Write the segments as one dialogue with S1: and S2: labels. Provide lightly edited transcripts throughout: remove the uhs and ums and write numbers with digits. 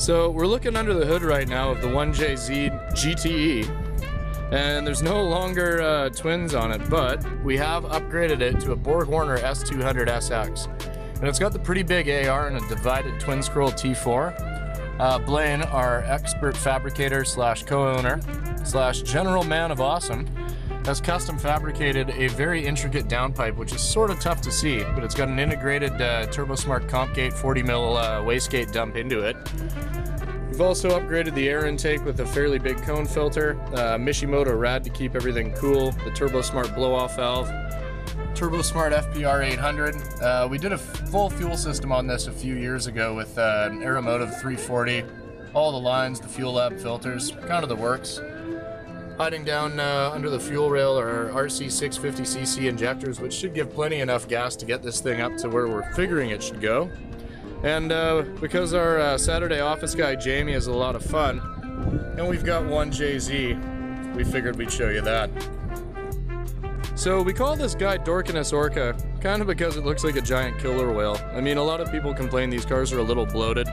S1: So we're looking under the hood right now of the 1JZ GTE, and there's no longer twins on it, but we have upgraded it to a Borg Warner S200SX. And it's got the pretty big AR and a divided twin scroll T4. Blaine, our expert fabricator slash co-owner slash general man of awesome, has custom fabricated a very intricate downpipe, which is sort of tough to see, but it's got an integrated TurboSmart CompGate 40mm wastegate dump into it. We've also upgraded the air intake with a fairly big cone filter, Mishimoto rad to keep everything cool, the TurboSmart blow-off valve, TurboSmart FPR 800. We did a full fuel system on this a few years ago with an Aeromotive 340, all the lines, the fuel lab filters, kind of the works. Hiding down under the fuel rail are RC 650cc injectors, which should give plenty enough gas to get this thing up to where we're figuring it should go. And because our Saturday office guy Jamie is a lot of fun, and we've got 1JZ, we figured we'd show you that. So we call this guy Dorkinus Orca, kind of because it looks like a giant killer whale. I mean, a lot of people complain these cars are a little bloated.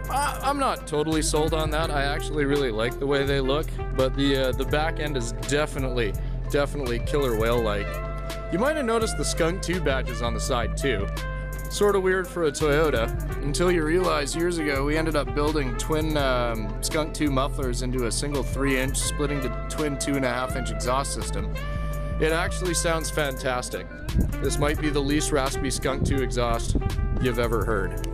S1: I'm not totally sold on that. I actually really like the way they look, but the back end is definitely killer whale-like. You might have noticed the Skunk 2 badges on the side too. Sort of weird for a Toyota, until you realize years ago we ended up building twin Skunk 2 mufflers into a single 3-inch splitting to twin 2.5-inch exhaust system. It actually sounds fantastic. This might be the least raspy Skunk 2 exhaust you've ever heard.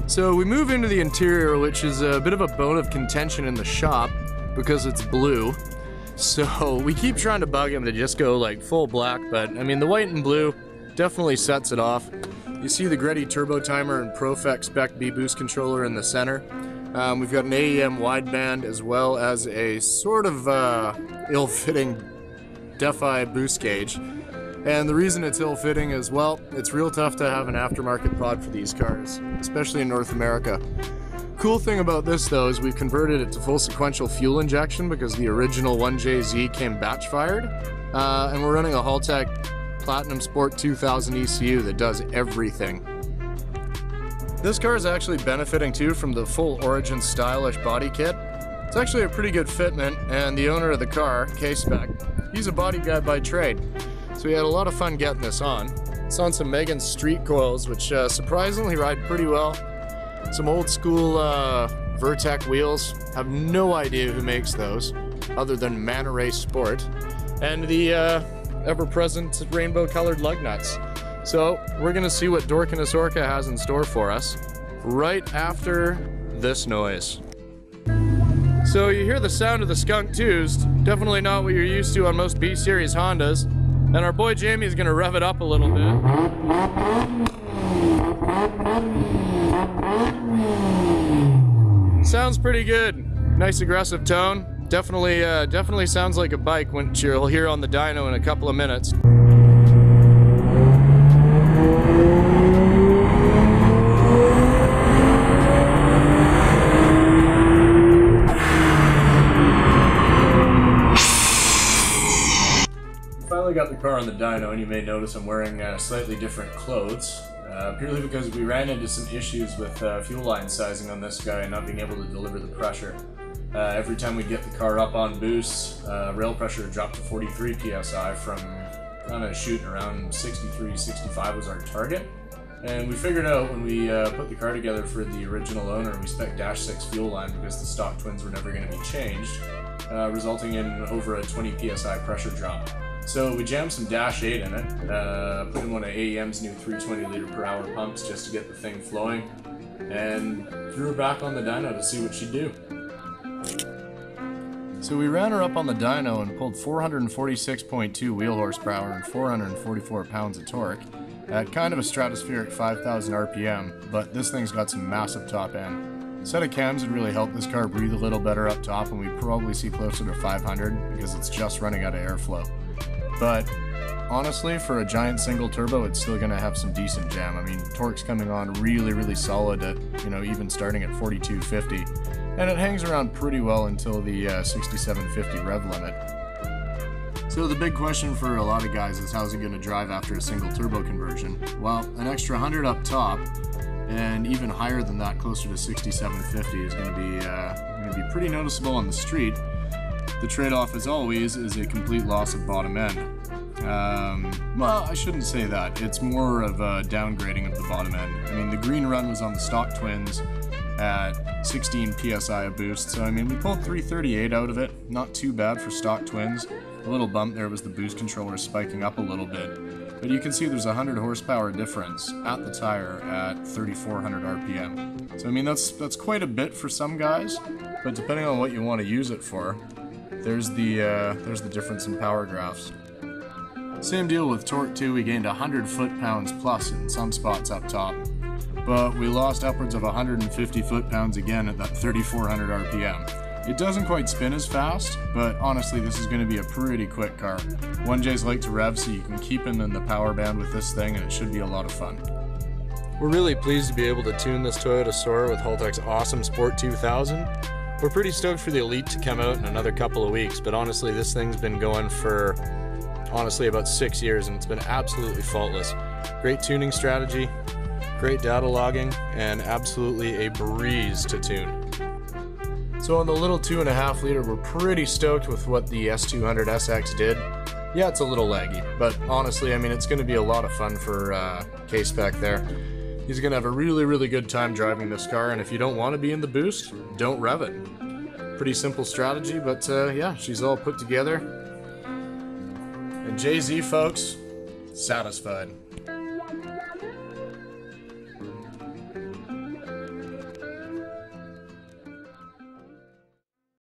S1: So we move into the interior, which is a bit of a bone of contention in the shop because it's blue. So we keep trying to bug him to just go like full black, but I mean the white and blue definitely sets it off. You see the Greddy turbo timer and Profec Spec B boost controller in the center. We've got an AEM wideband as well as a sort of ill-fitting Defi boost gauge. And the reason it's ill-fitting is, well, it's real tough to have an aftermarket pod for these cars, especially in North America. Cool thing about this though is we've converted it to full sequential fuel injection because the original 1JZ came batch fired, and we're running a Haltech Platinum Sport 2000 ECU that does everything. This car is actually benefiting too from the full Origin stylish body kit. It's actually a pretty good fitment, and the owner of the car, K-Spec, he's a body guy by trade. So we had a lot of fun getting this on. It's on some Megan street coils, which surprisingly ride pretty well. Some old school Vertec wheels. Have no idea who makes those, other than Manta Ray Sport. And the ever-present rainbow-colored lug nuts. So we're gonna see what Dorkinus Orca has in store for us right after this noise. So you hear the sound of the Skunk 2s, definitely not what you're used to on most B-Series Hondas. And our boy Jamie is going to rev it up a little bit. Sounds pretty good. Nice aggressive tone. Definitely sounds like a bike, which you'll hear on the dyno in a couple of minutes. Got the car on the dyno, and you may notice I'm wearing slightly different clothes, purely because we ran into some issues with fuel line sizing on this guy and not being able to deliver the pressure. Every time we get the car up on boost, rail pressure dropped to 43 psi from kind of shooting around 63, 65 was our target. And we figured out when we put the car together for the original owner, we spec -6 fuel line because the stock twins were never going to be changed, resulting in over a 20 psi pressure drop. So we jammed some -8 in it, put in one of AEM's new 320 liter per hour pumps just to get the thing flowing, and threw her back on the dyno to see what she'd do. So we ran her up on the dyno and pulled 446.2 wheel horsepower and 444 pounds of torque at kind of a stratospheric 5,000 RPM, but this thing's got some massive top end. A set of cams would really help this car breathe a little better up top, and we'd probably see closer to 500 because it's just running out of airflow. But honestly, for a giant single turbo, it's still going to have some decent jam. I mean, torque's coming on really solid at, you know, even starting at 4250, and it hangs around pretty well until the 6750 rev limit. So the big question for a lot of guys is how's it going to drive after a single turbo conversion? Well, an extra 100 up top and even higher than that, closer to 6750, is going to be pretty noticeable on the street. The trade-off, as always, is a complete loss of bottom end. Well, I shouldn't say that. It's more of a downgrading of the bottom end. I mean, the green run was on the stock twins at 16 psi of boost, so I mean, we pulled 338 out of it. Not too bad for stock twins. A little bump there was the boost controller spiking up a little bit. But you can see there's a 100 horsepower difference at the tire at 3,400 RPM. So I mean, that's quite a bit for some guys, but depending on what you want to use it for, there's the difference in power graphs. Same deal with torque too. We gained 100 foot-pounds plus in some spots up top, but we lost upwards of 150 foot-pounds again at that 3,400 RPM. It doesn't quite spin as fast, but honestly this is going to be a pretty quick car. 1Js like to rev, so you can keep them in the power band with this thing, and it should be a lot of fun. We're really pleased to be able to tune this Toyota Soarer with Haltech's awesome Sport 2000. We're pretty stoked for the Elite to come out in another couple of weeks, but honestly this thing's been going for about 6 years, and it's been absolutely faultless. Great tuning strategy, great data logging, and absolutely a breeze to tune. So on the little 2.5 liter, we're pretty stoked with what the S200SX did. Yeah, it's a little laggy, but honestly, I mean, it's going to be a lot of fun for K-Spec there. He's going to have a really, really good time driving this car, and if you don't want to be in the boost, don't rev it. Pretty simple strategy, but yeah, she's all put together. And JZ, folks, satisfied.